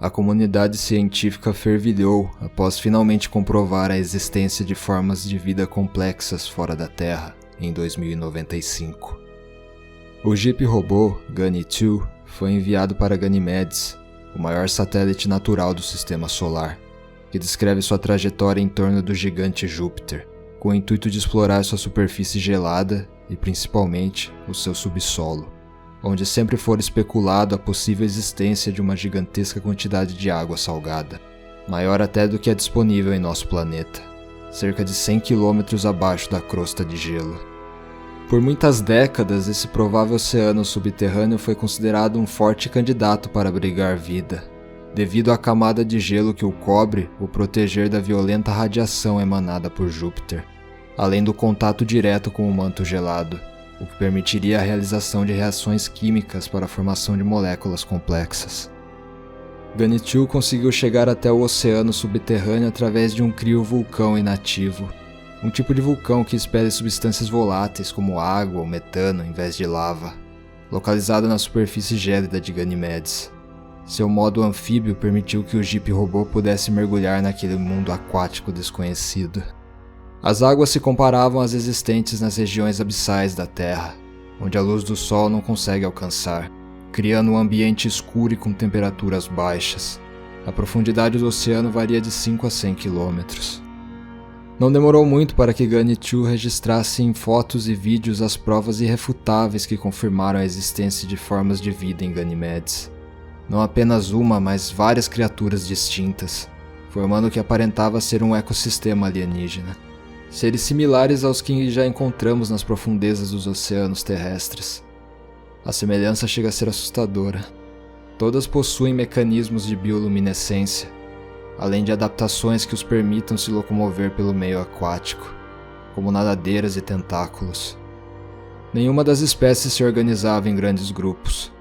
a comunidade científica fervilhou após finalmente comprovar a existência de formas de vida complexas fora da Terra em 2095. O Jeep robô Gunny-2 foi enviado para Ganymedes, o maior satélite natural do Sistema Solar, que descreve sua trajetória em torno do gigante Júpiter, com o intuito de explorar sua superfície gelada e, principalmente, o seu subsolo, onde sempre for especulado a possível existência de uma gigantesca quantidade de água salgada, maior até do que é disponível em nosso planeta, cerca de 100 km abaixo da crosta de gelo. Por muitas décadas, esse provável oceano subterrâneo foi considerado um forte candidato para abrigar vida, devido à camada de gelo que o cobre o proteger da violenta radiação emanada por Júpiter, além do contato direto com o manto gelado, o que permitiria a realização de reações químicas para a formação de moléculas complexas. Gunny-2 conseguiu chegar até o oceano subterrâneo através de um criovulcão inativo, um tipo de vulcão que expele substâncias voláteis como água ou metano em vez de lava, localizado na superfície gélida de Ganymedes. Seu modo anfíbio permitiu que o Jeep robô pudesse mergulhar naquele mundo aquático desconhecido. As águas se comparavam às existentes nas regiões abissais da Terra, onde a luz do Sol não consegue alcançar, criando um ambiente escuro e com temperaturas baixas. A profundidade do oceano varia de 5 a 100 km. Não demorou muito para que Gunny-2 registrasse em fotos e vídeos as provas irrefutáveis que confirmaram a existência de formas de vida em Ganymedes. Não apenas uma, mas várias criaturas distintas, formando o que aparentava ser um ecossistema alienígena. Seres similares aos que já encontramos nas profundezas dos oceanos terrestres. A semelhança chega a ser assustadora. Todas possuem mecanismos de bioluminescência, além de adaptações que os permitam se locomover pelo meio aquático, como nadadeiras e tentáculos. Nenhuma das espécies se organizava em grandes grupos,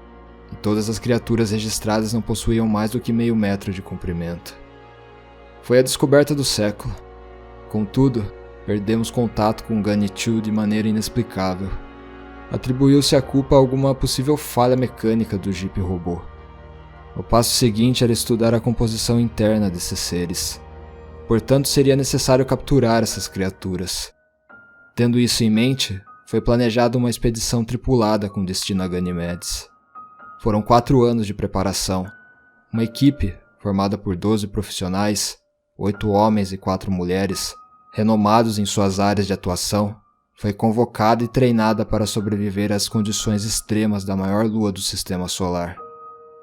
e todas as criaturas registradas não possuíam mais do que meio metro de comprimento. Foi a descoberta do século. Contudo, perdemos contato com Gunny-2 de maneira inexplicável. Atribuiu-se a culpa a alguma possível falha mecânica do Jeep robô. O passo seguinte era estudar a composição interna desses seres. Portanto, seria necessário capturar essas criaturas. Tendo isso em mente, foi planejada uma expedição tripulada com destino a Ganymedes. Foram 4 anos de preparação. Uma equipe, formada por 12 profissionais, 8 homens e 4 mulheres, renomados em suas áreas de atuação, foi convocada e treinada para sobreviver às condições extremas da maior lua do Sistema Solar.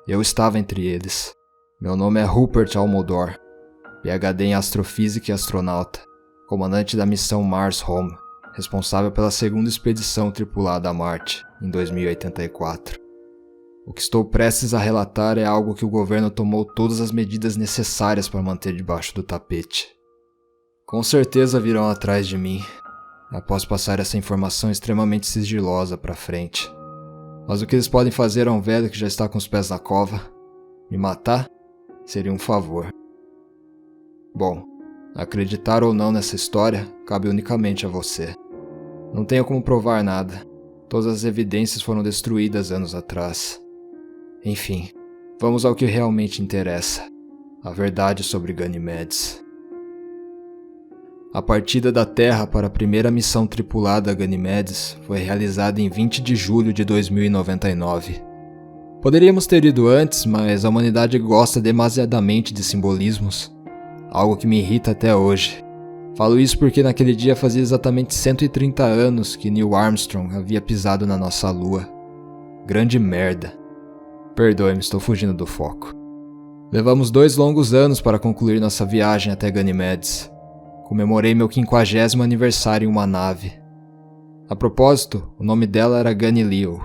Eu estava entre eles. Meu nome é Rupert Almodóvar, PhD em Astrofísica e astronauta, comandante da missão Mars Home, responsável pela segunda expedição tripulada a Marte, em 2084. O que estou prestes a relatar é algo que o governo tomou todas as medidas necessárias para manter debaixo do tapete. Com certeza virão atrás de mim, após passar essa informação extremamente sigilosa para frente. Mas o que eles podem fazer a um velho que já está com os pés na cova? Me matar? Seria um favor. Bom, acreditar ou não nessa história cabe unicamente a você. Não tenho como provar nada. Todas as evidências foram destruídas anos atrás. Enfim, vamos ao que realmente interessa. A verdade sobre Ganymedes. A partida da Terra para a primeira missão tripulada a Ganymedes foi realizada em 20 de julho de 2099. Poderíamos ter ido antes, mas a humanidade gosta demasiadamente de simbolismos, algo que me irrita até hoje. Falo isso porque naquele dia fazia exatamente 130 anos que Neil Armstrong havia pisado na nossa lua. Grande merda. Perdoe-me, estou fugindo do foco. Levamos 2 longos anos para concluir nossa viagem até Ganymedes. Comemorei meu 50º aniversário em uma nave. A propósito, o nome dela era Galileu,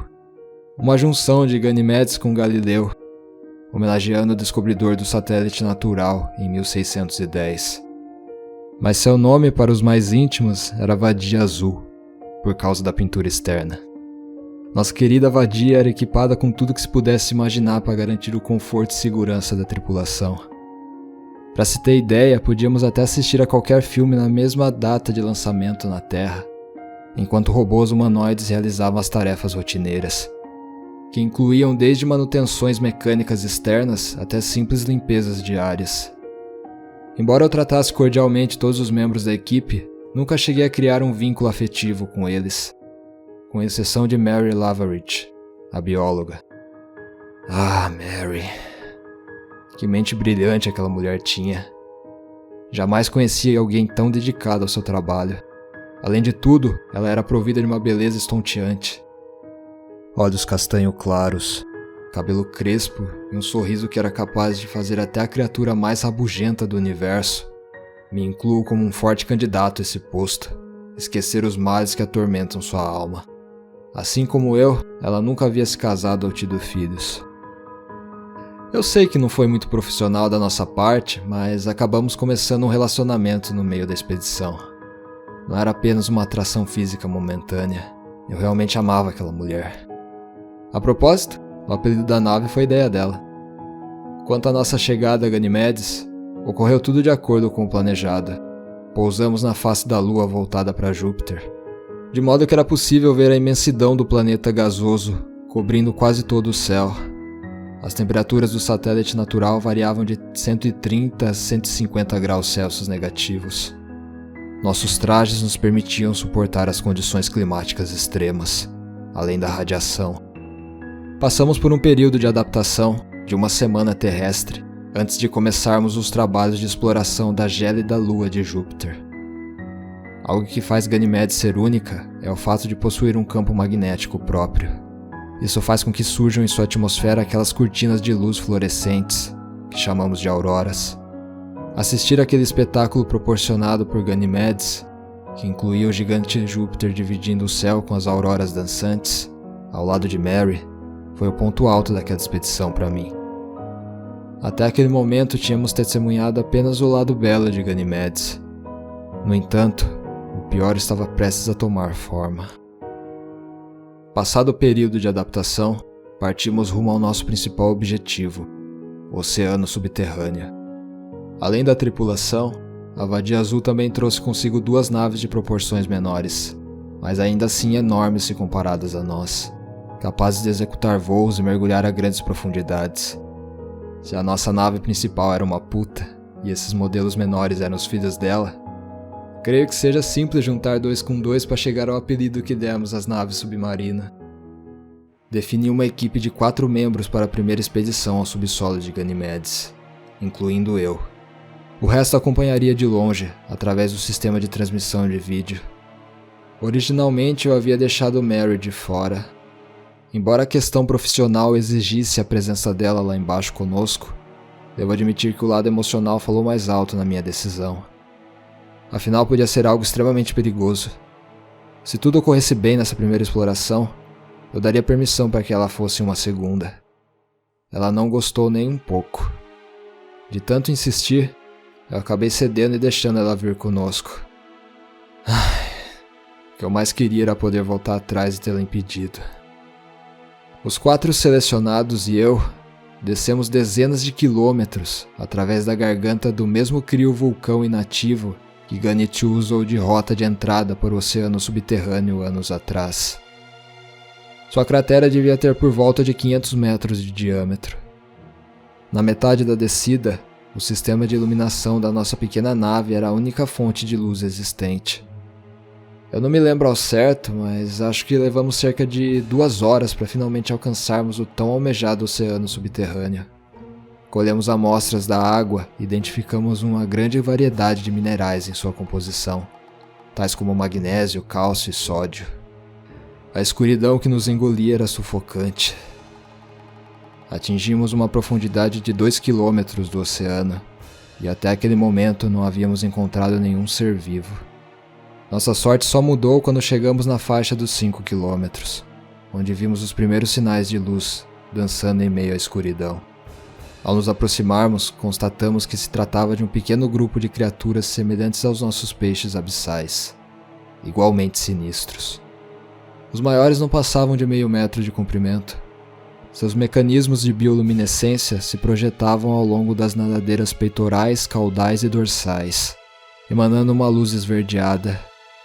uma junção de Ganymedes com Galileu, homenageando o descobridor do satélite natural em 1610. Mas seu nome para os mais íntimos era Vadia Azul, por causa da pintura externa. Nossa querida Vadia era equipada com tudo que se pudesse imaginar para garantir o conforto e segurança da tripulação. Para se ter ideia, podíamos até assistir a qualquer filme na mesma data de lançamento na Terra, enquanto robôs humanoides realizavam as tarefas rotineiras. que incluíam desde manutenções mecânicas externas até simples limpezas diárias. Embora eu tratasse cordialmente todos os membros da equipe, nunca cheguei a criar um vínculo afetivo com eles, com exceção de Mary Laveridge, a bióloga. Ah, Mary. Que mente brilhante aquela mulher tinha. Jamais conheci alguém tão dedicado ao seu trabalho. Além de tudo, ela era provida de uma beleza estonteante. Olhos castanho claros, cabelo crespo e um sorriso que era capaz de fazer até a criatura mais rabugenta do universo. Me incluo como um forte candidato a esse posto, esquecer os males que atormentam sua alma. Assim como eu, ela nunca havia se casado ou tido filhos. Eu sei que não foi muito profissional da nossa parte, mas acabamos começando um relacionamento no meio da expedição. Não era apenas uma atração física momentânea, eu realmente amava aquela mulher. A propósito, o apelido da nave foi ideia dela. Quanto à nossa chegada a Ganymedes, ocorreu tudo de acordo com o planejado. Pousamos na face da Lua voltada para Júpiter, de modo que era possível ver a imensidão do planeta gasoso, cobrindo quase todo o céu. As temperaturas do satélite natural variavam de 130 a 150 graus Celsius negativos. Nossos trajes nos permitiam suportar as condições climáticas extremas, além da radiação. Passamos por um período de adaptação de uma semana terrestre, antes de começarmos os trabalhos de exploração da gélida lua de Júpiter. Algo que faz Ganymedes ser única é o fato de possuir um campo magnético próprio. Isso faz com que surjam em sua atmosfera aquelas cortinas de luz fluorescentes, que chamamos de auroras. Assistir aquele espetáculo proporcionado por Ganymedes, que incluía o gigante Júpiter dividindo o céu com as auroras dançantes, ao lado de Mary, foi o ponto alto daquela expedição para mim. Até aquele momento tínhamos testemunhado apenas o lado belo de Ganymedes. No entanto, o pior estava prestes a tomar forma. Passado o período de adaptação, partimos rumo ao nosso principal objetivo, o oceano subterrâneo. Além da tripulação, a Vadia Azul também trouxe consigo 2 naves de proporções menores, mas ainda assim enormes se comparadas a nós, capazes de executar voos e mergulhar a grandes profundidades. Se a nossa nave principal era uma puta, e esses modelos menores eram os filhos dela, creio que seja simples juntar 2 com 2 para chegar ao apelido que demos às naves submarinas. Defini uma equipe de 4 membros para a primeira expedição ao subsolo de Ganymedes, incluindo eu. O resto acompanharia de longe, através do sistema de transmissão de vídeo. Originalmente eu havia deixado Mary de fora. Embora a questão profissional exigisse a presença dela lá embaixo conosco, devo admitir que o lado emocional falou mais alto na minha decisão. Afinal, podia ser algo extremamente perigoso. Se tudo ocorresse bem nessa primeira exploração, eu daria permissão para que ela fosse uma segunda. Ela não gostou nem um pouco. De tanto insistir, eu acabei cedendo e deixando ela vir conosco. O que eu mais queria era poder voltar atrás e tê-la impedido. Os 4 selecionados e eu descemos dezenas de quilômetros através da garganta do mesmo crio-vulcão inativo que Gany-2 usou de rota de entrada para o oceano subterrâneo anos atrás. Sua cratera devia ter por volta de 500 metros de diâmetro. Na metade da descida, o sistema de iluminação da nossa pequena nave era a única fonte de luz existente. Eu não me lembro ao certo, mas acho que levamos cerca de 2 horas para finalmente alcançarmos o tão almejado oceano subterrâneo. Colhemos amostras da água e identificamos uma grande variedade de minerais em sua composição, tais como magnésio, cálcio e sódio. A escuridão que nos engolia era sufocante. Atingimos uma profundidade de 2 quilômetros do oceano, e até aquele momento não havíamos encontrado nenhum ser vivo. Nossa sorte só mudou quando chegamos na faixa dos 5 quilômetros, onde vimos os primeiros sinais de luz dançando em meio à escuridão. Ao nos aproximarmos, constatamos que se tratava de um pequeno grupo de criaturas semelhantes aos nossos peixes abissais, igualmente sinistros. Os maiores não passavam de meio metro de comprimento. Seus mecanismos de bioluminescência se projetavam ao longo das nadadeiras peitorais, caudais e dorsais, emanando uma luz esverdeada.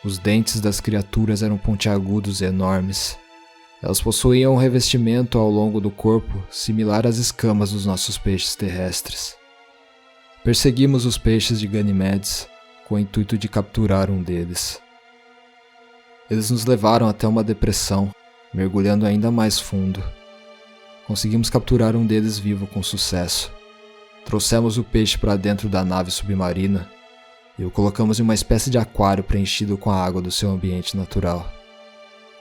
Os dentes das criaturas eram pontiagudos e enormes. Elas possuíam um revestimento ao longo do corpo similar às escamas dos nossos peixes terrestres. Perseguimos os peixes de Ganymedes com o intuito de capturar um deles. Eles nos levaram até uma depressão, mergulhando ainda mais fundo. Conseguimos capturar um deles vivo com sucesso. Trouxemos o peixe para dentro da nave submarina e o colocamos em uma espécie de aquário preenchido com a água do seu ambiente natural.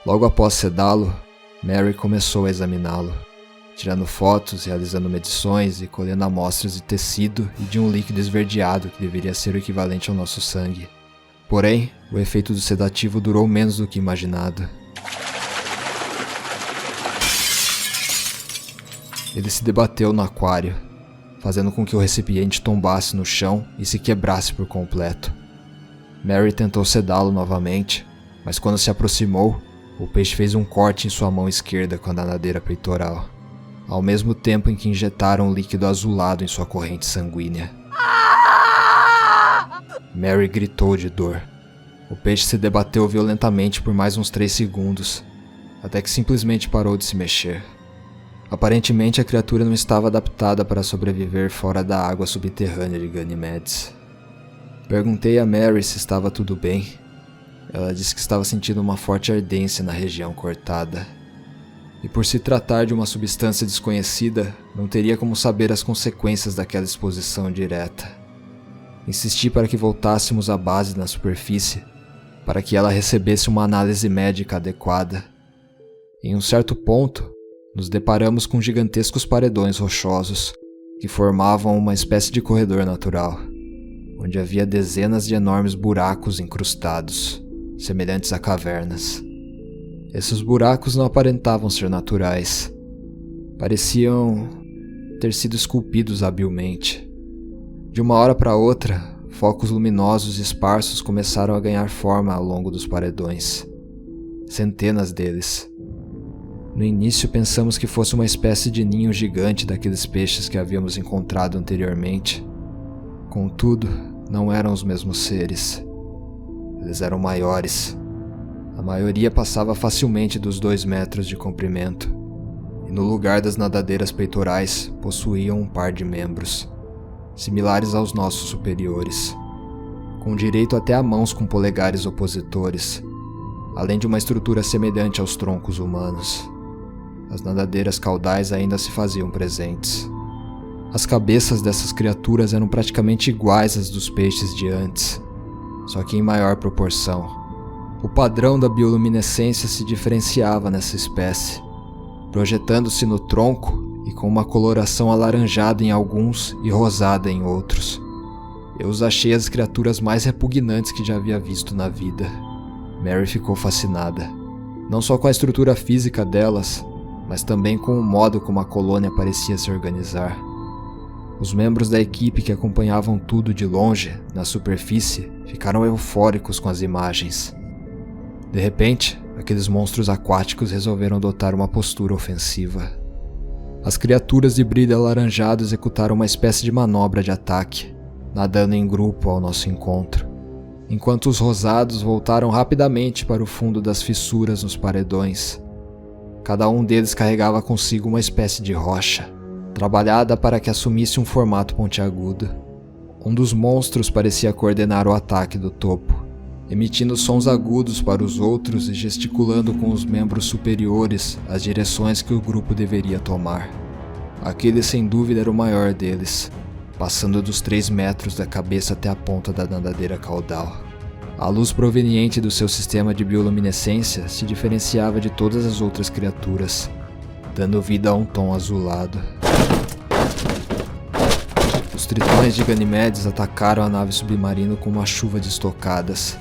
Logo após sedá-lo, Mary começou a examiná-lo, tirando fotos, realizando medições e colhendo amostras de tecido e de um líquido esverdeado que deveria ser o equivalente ao nosso sangue. Porém, o efeito do sedativo durou menos do que imaginado. Ele se debateu no aquário, fazendo com que o recipiente tombasse no chão e se quebrasse por completo. Mary tentou sedá-lo novamente, mas quando se aproximou, o peixe fez um corte em sua mão esquerda com a nadadeira peitoral, ao mesmo tempo em que injetaram um líquido azulado em sua corrente sanguínea. Mary gritou de dor. O peixe se debateu violentamente por mais uns 3 segundos, até que simplesmente parou de se mexer. Aparentemente a criatura não estava adaptada para sobreviver fora da água subterrânea de Ganymedes. Perguntei a Mary se estava tudo bem. Ela disse que estava sentindo uma forte ardência na região cortada. E por se tratar de uma substância desconhecida, não teria como saber as consequências daquela exposição direta. Insisti para que voltássemos à base na superfície, para que ela recebesse uma análise médica adequada. Em um certo ponto, nos deparamos com gigantescos paredões rochosos que formavam uma espécie de corredor natural, onde havia dezenas de enormes buracos incrustados, semelhantes a cavernas. Esses buracos não aparentavam ser naturais. Pareciam ter sido esculpidos habilmente. De uma hora para outra, focos luminosos esparsos começaram a ganhar forma ao longo dos paredões. Centenas deles. No início pensamos que fosse uma espécie de ninho gigante daqueles peixes que havíamos encontrado anteriormente. Contudo, não eram os mesmos seres. Eles eram maiores. A maioria passava facilmente dos 2 metros de comprimento, e no lugar das nadadeiras peitorais possuíam um par de membros, similares aos nossos superiores, com direito até a mãos com polegares opositores, além de uma estrutura semelhante aos troncos humanos. As nadadeiras caudais ainda se faziam presentes. As cabeças dessas criaturas eram praticamente iguais às dos peixes de antes, só que em maior proporção. O padrão da bioluminescência se diferenciava nessa espécie, projetando-se no tronco e com uma coloração alaranjada em alguns e rosada em outros. Eu os achei as criaturas mais repugnantes que já havia visto na vida. Mary ficou fascinada, não só com a estrutura física delas, mas também com o modo como a colônia parecia se organizar. Os membros da equipe que acompanhavam tudo de longe, na superfície, ficaram eufóricos com as imagens. De repente, aqueles monstros aquáticos resolveram adotar uma postura ofensiva. As criaturas de brilho alaranjado executaram uma espécie de manobra de ataque, nadando em grupo ao nosso encontro, enquanto os rosados voltaram rapidamente para o fundo das fissuras nos paredões. Cada um deles carregava consigo uma espécie de rocha, trabalhada para que assumisse um formato pontiagudo. Um dos monstros parecia coordenar o ataque do topo, emitindo sons agudos para os outros e gesticulando com os membros superiores as direções que o grupo deveria tomar. Aquele sem dúvida era o maior deles, passando dos 3 metros da cabeça até a ponta da nadadeira caudal. A luz proveniente do seu sistema de bioluminescência se diferenciava de todas as outras criaturas, dando vida a um tom azulado. Os tritões de Ganymedes atacaram a nave submarina com uma chuva de estocadas.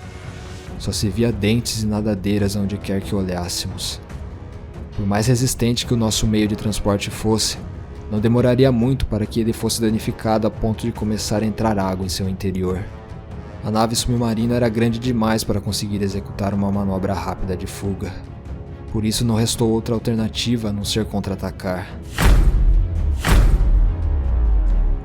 Só se via dentes e nadadeiras onde quer que olhássemos. Por mais resistente que o nosso meio de transporte fosse, não demoraria muito para que ele fosse danificado a ponto de começar a entrar água em seu interior. A nave submarina era grande demais para conseguir executar uma manobra rápida de fuga. Por isso não restou outra alternativa a não ser contra-atacar.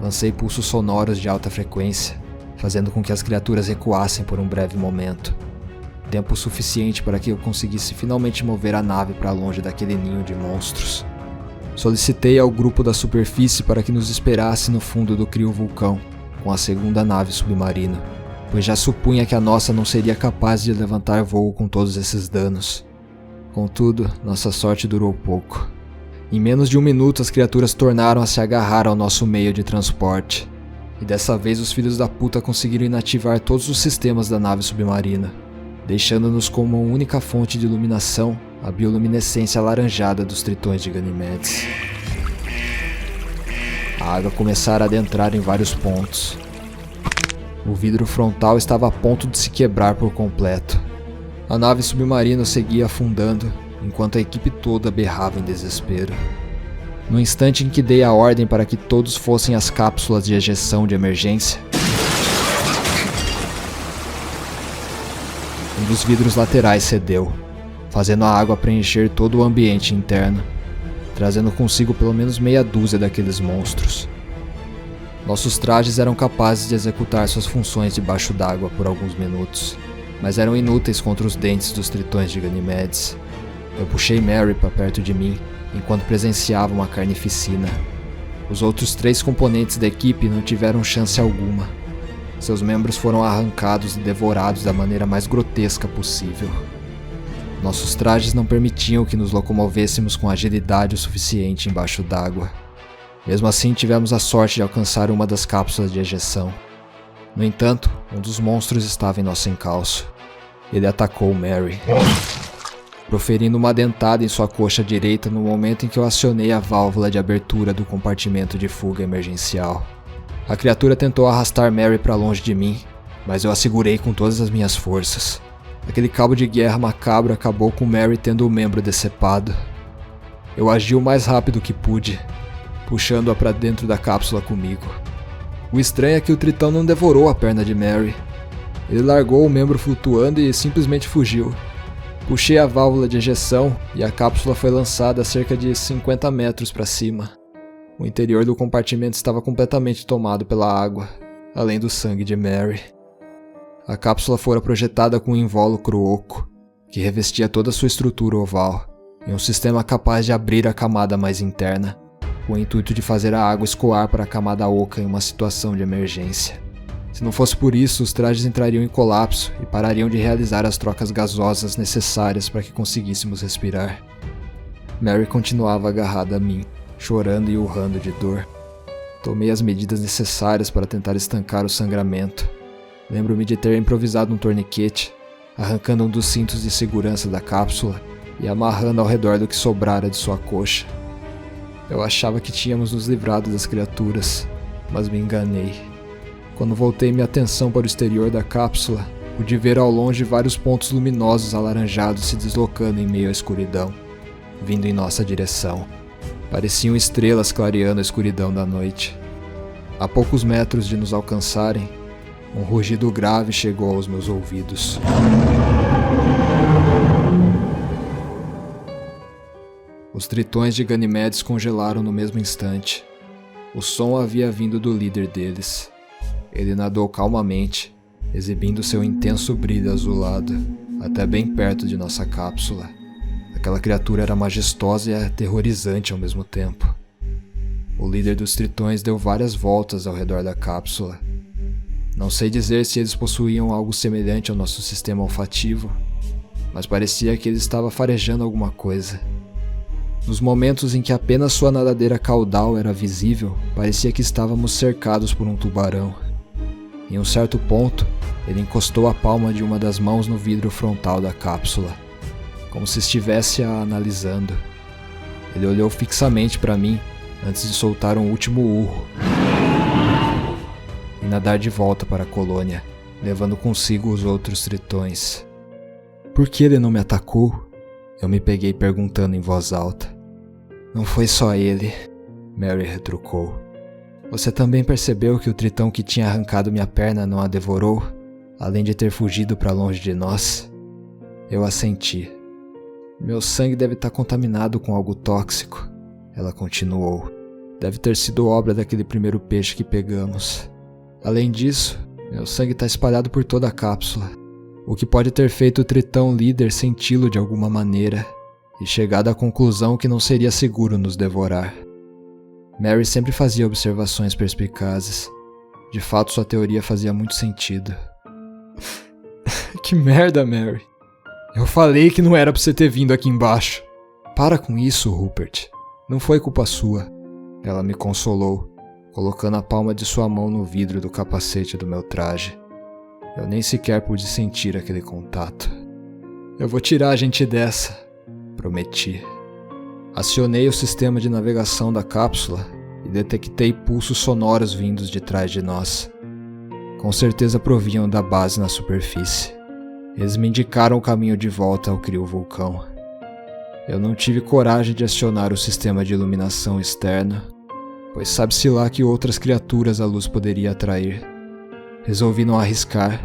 Lancei pulsos sonoros de alta frequência, fazendo com que as criaturas recuassem por um breve momento. tempo suficiente para que eu conseguisse finalmente mover a nave para longe daquele ninho de monstros. Solicitei ao grupo da superfície para que nos esperasse no fundo do criovulcão, com a segunda nave submarina, pois já supunha que a nossa não seria capaz de levantar voo com todos esses danos. Contudo, nossa sorte durou pouco. Em menos de 1 minuto, as criaturas tornaram a se agarrar ao nosso meio de transporte. E dessa vez os filhos da puta conseguiram inativar todos os sistemas da nave submarina, deixando-nos como uma única fonte de iluminação a bioluminescência alaranjada dos tritões de Ganimedes. A água começara a adentrar em vários pontos. O vidro frontal estava a ponto de se quebrar por completo. A nave submarina seguia afundando, enquanto a equipe toda berrava em desespero. No instante em que dei a ordem para que todos fossem às cápsulas de ejeção de emergência, um dos vidros laterais cedeu, fazendo a água preencher todo o ambiente interno, trazendo consigo pelo menos meia dúzia daqueles monstros. Nossos trajes eram capazes de executar suas funções debaixo d'água por alguns minutos, mas eram inúteis contra os dentes dos tritões de Ganimedes. Eu puxei Mary para perto de mim, enquanto presenciava uma carnificina. Os outros 3 componentes da equipe não tiveram chance alguma. Seus membros foram arrancados e devorados da maneira mais grotesca possível. Nossos trajes não permitiam que nos locomovêssemos com agilidade o suficiente embaixo d'água. Mesmo assim, tivemos a sorte de alcançar uma das cápsulas de ejeção. No entanto, um dos monstros estava em nosso encalço. Ele atacou Mary, proferindo uma dentada em sua coxa direita no momento em que eu acionei a válvula de abertura do compartimento de fuga emergencial. A criatura tentou arrastar Mary para longe de mim, mas eu a segurei com todas as minhas forças. Aquele cabo de guerra macabro acabou com Mary tendo o membro decepado. Eu agi o mais rápido que pude, puxando-a para dentro da cápsula comigo. O estranho é que o tritão não devorou a perna de Mary. Ele largou o membro flutuando e simplesmente fugiu. Puxei a válvula de ejeção e a cápsula foi lançada a cerca de 50 metros para cima. O interior do compartimento estava completamente tomado pela água, além do sangue de Mary. A cápsula fora projetada com um invólucro oco, que revestia toda a sua estrutura oval, em um sistema capaz de abrir a camada mais interna, com o intuito de fazer a água escoar para a camada oca em uma situação de emergência. Se não fosse por isso, os trajes entrariam em colapso e parariam de realizar as trocas gasosas necessárias para que conseguíssemos respirar. Mary continuava agarrada a mim, chorando e urrando de dor. Tomei as medidas necessárias para tentar estancar o sangramento. Lembro-me de ter improvisado um torniquete, arrancando um dos cintos de segurança da cápsula e amarrando ao redor do que sobrara de sua coxa. Eu achava que tínhamos nos livrado das criaturas, mas me enganei. Quando voltei minha atenção para o exterior da cápsula, pude ver ao longe vários pontos luminosos alaranjados se deslocando em meio à escuridão, vindo em nossa direção. Pareciam estrelas clareando a escuridão da noite. A poucos metros de nos alcançarem, um rugido grave chegou aos meus ouvidos. Os tritões de Ganimedes congelaram no mesmo instante. O som havia vindo do líder deles. Ele nadou calmamente, exibindo seu intenso brilho azulado, até bem perto de nossa cápsula. Aquela criatura era majestosa e aterrorizante ao mesmo tempo. O líder dos tritões deu várias voltas ao redor da cápsula. Não sei dizer se eles possuíam algo semelhante ao nosso sistema olfativo, mas parecia que ele estava farejando alguma coisa. Nos momentos em que apenas sua nadadeira caudal era visível, parecia que estávamos cercados por um tubarão. Em um certo ponto, ele encostou a palma de uma das mãos no vidro frontal da cápsula, como se estivesse a analisando. Ele olhou fixamente para mim antes de soltar um último urro e nadar de volta para a colônia, levando consigo os outros tritões. Por que ele não me atacou? Eu me peguei perguntando em voz alta. Não foi só ele, Mary retrucou. Você também percebeu que o tritão que tinha arrancado minha perna não a devorou, além de ter fugido para longe de nós? Eu assenti. Meu sangue deve estar contaminado com algo tóxico, ela continuou. Deve ter sido obra daquele primeiro peixe que pegamos. Além disso, meu sangue está espalhado por toda a cápsula. o que pode ter feito o Tritão líder senti-lo de alguma maneira e chegado à conclusão que não seria seguro nos devorar. Mary sempre fazia observações perspicazes. De fato, sua teoria fazia muito sentido. Que merda, Mary. Eu falei que não era pra você ter vindo aqui embaixo. Para com isso, Rupert. Não foi culpa sua. Ela me consolou, colocando a palma de sua mão no vidro do capacete do meu traje. Eu nem sequer pude sentir aquele contato. Eu vou tirar a gente dessa, prometi. Acionei o sistema de navegação da cápsula e detectei pulsos sonoros vindos de trás de nós. Com certeza provinham da base na superfície. Eles me indicaram o caminho de volta ao criovulcão. Eu não tive coragem de acionar o sistema de iluminação externa, pois sabe-se lá que outras criaturas a luz poderia atrair. Resolvi não arriscar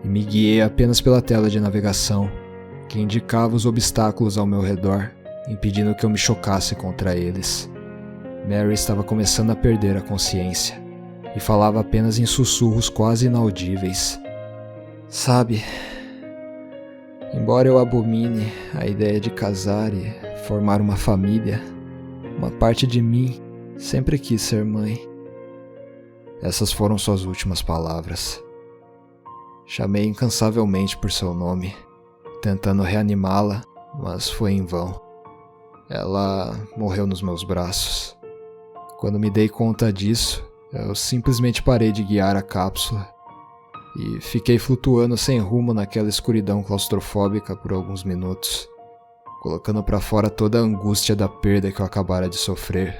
e me guiei apenas pela tela de navegação, que indicava os obstáculos ao meu redor, impedindo que eu me chocasse contra eles. Mary estava começando a perder a consciência e falava apenas em sussurros quase inaudíveis. Sabe, embora eu abomine a ideia de casar e formar uma família, uma parte de mim sempre quis ser mãe. Essas foram suas últimas palavras. Chamei incansavelmente por seu nome, tentando reanimá-la, mas foi em vão. Ela morreu nos meus braços. Quando me dei conta disso, eu simplesmente parei de guiar a cápsula e fiquei flutuando sem rumo naquela escuridão claustrofóbica por alguns minutos, colocando para fora toda a angústia da perda que eu acabara de sofrer.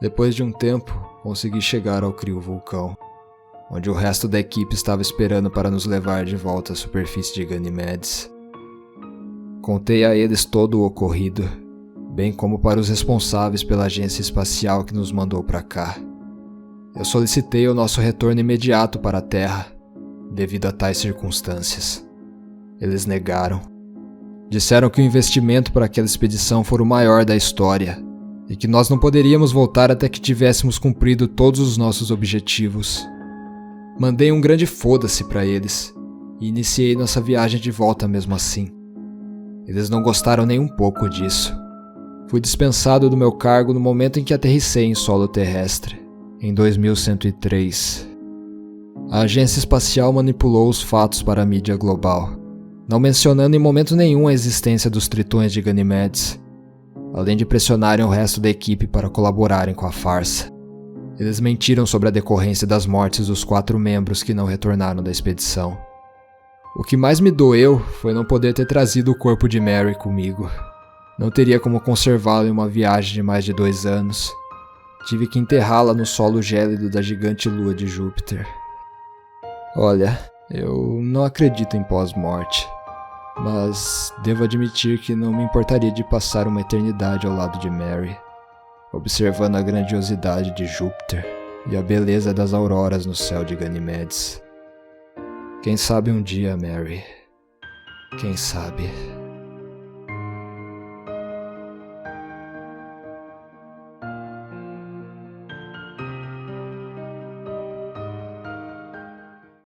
Depois de um tempo, consegui chegar ao criovulcão, onde o resto da equipe estava esperando para nos levar de volta à superfície de Ganymedes. Contei a eles todo o ocorrido, bem como para os responsáveis pela agência espacial que nos mandou para cá. Eu solicitei o nosso retorno imediato para a Terra, devido a tais circunstâncias. Eles negaram. Disseram que o investimento para aquela expedição fora o maior da história, e que nós não poderíamos voltar até que tivéssemos cumprido todos os nossos objetivos. Mandei um grande foda-se para eles, e iniciei nossa viagem de volta mesmo assim. Eles não gostaram nem um pouco disso. Fui dispensado do meu cargo no momento em que aterrissei em solo terrestre, em 2103. A agência espacial manipulou os fatos para a mídia global, não mencionando em momento nenhum a existência dos tritões de Ganymedes, além de pressionarem o resto da equipe para colaborarem com a farsa. Eles mentiram sobre a decorrência das mortes dos 4 membros que não retornaram da expedição. O que mais me doeu foi não poder ter trazido o corpo de Mary comigo. Não teria como conservá-lo em uma viagem de mais de 2 anos. Tive que enterrá-la no solo gélido da gigante lua de Júpiter. Olha, eu não acredito em pós-morte, mas devo admitir que não me importaria de passar uma eternidade ao lado de Mary, observando a grandiosidade de Júpiter e a beleza das auroras no céu de Ganymedes. Quem sabe um dia, Mary. Quem sabe...